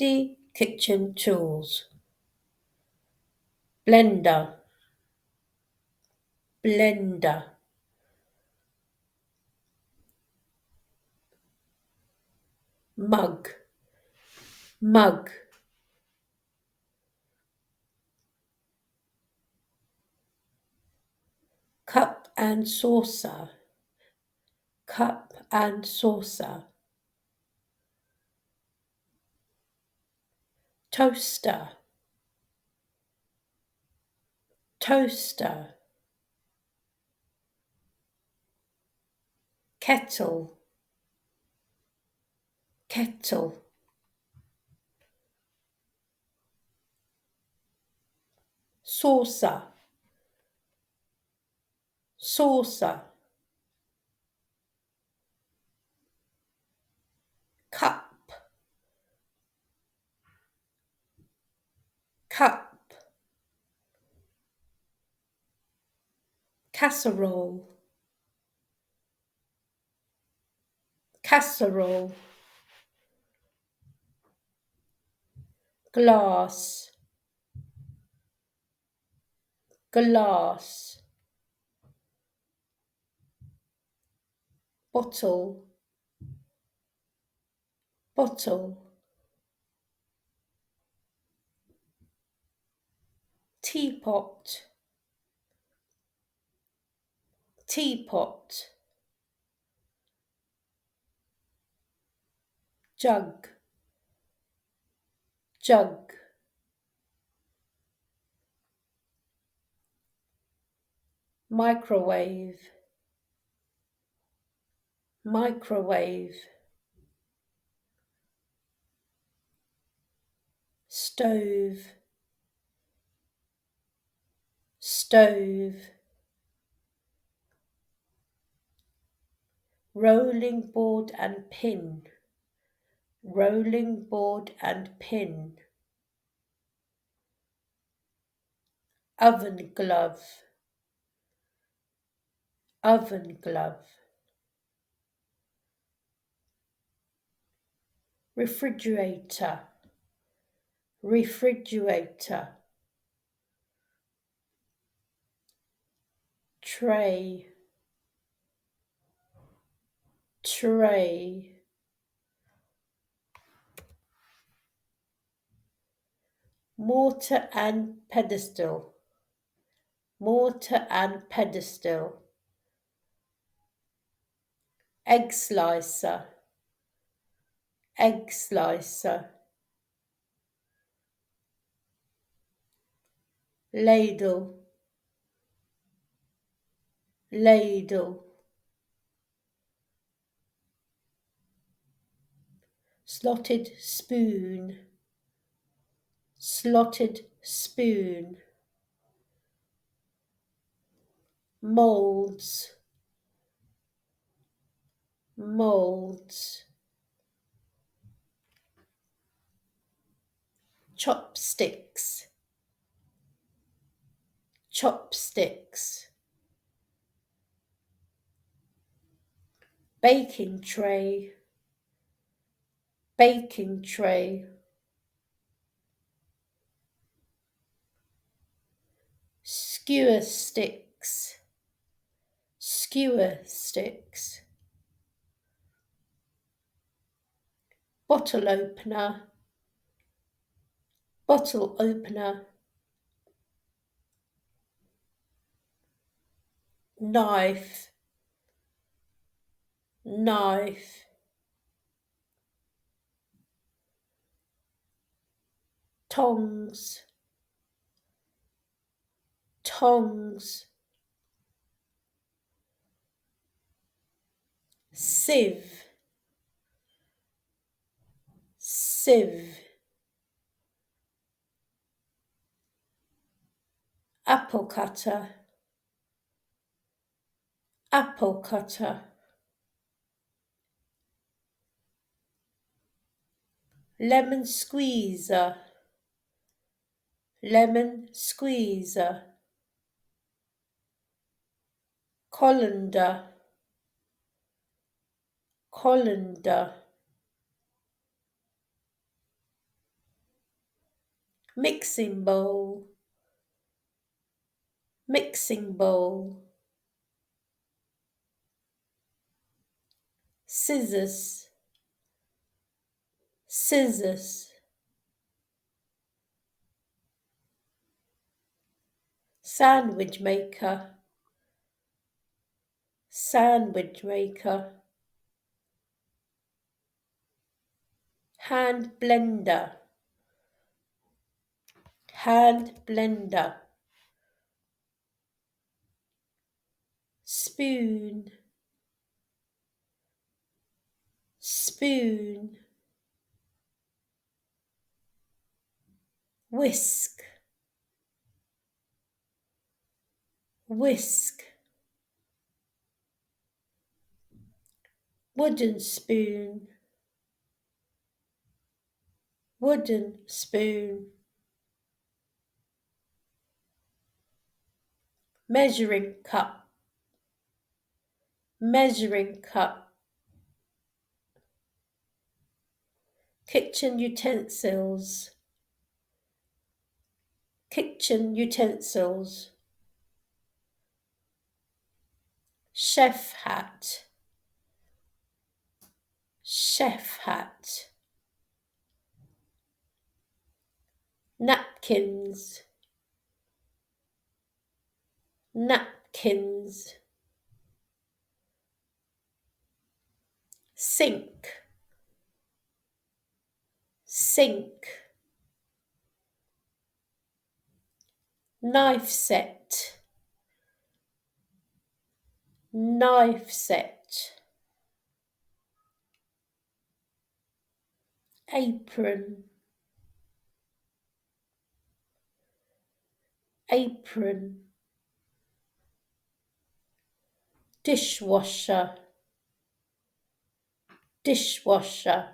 50 kitchen tools. Blender, blender. Mug, mug. Cup and saucer, cup and saucer. Toaster, toaster. Kettle, kettle. Saucer, saucer. Cup, cup. Casserole, casserole. Glass, glass. Bottle, bottle. Teapot, teapot. Jug, jug. Microwave, microwave. Stove, stove. Rolling board and pin, rolling board and pin. Oven glove, oven glove. Refrigerator, refrigerator. Tray, tray. Mortar and pedestal, mortar and pedestal. Egg slicer, egg slicer. Ladle, ladle. Slotted spoon, slotted spoon. Molds, molds. Chopsticks, chopsticks. Baking tray, baking tray. Skewer sticks, skewer sticks. Bottle opener, bottle opener. Knife, knife. Tongs, tongs. Sieve, sieve. Apple cutter, apple cutter. Lemon squeezer, lemon squeezer. Colander, colander. mixing bowl, mixing bowl, scissors, scissors, sandwich maker, sandwich maker, hand blender, hand blender, spoon, spoon, whisk, whisk, wooden spoon, wooden spoon, measuring cup, measuring cup, kitchen utensils, kitchen utensils, chef hat, chef hat, napkins, napkins, sink, sink, knife set, knife set, apron, apron, dishwasher, dishwasher,